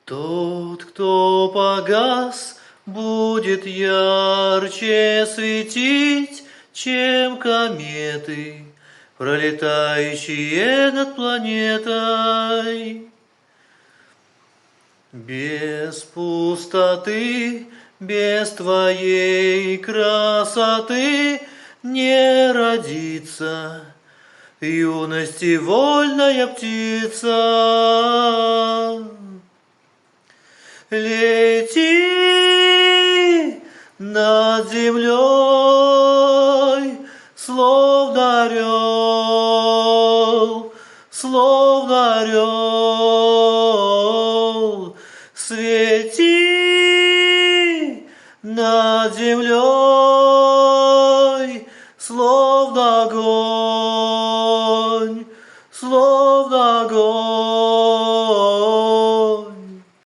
Тот, кто погас, будет ярче светить, чем кометы, пролетающие над планетой. Без пустоты, без твоей красоты не родится юности вольная птица. Лети над землей, словно орел, словно орел. Свети над землей.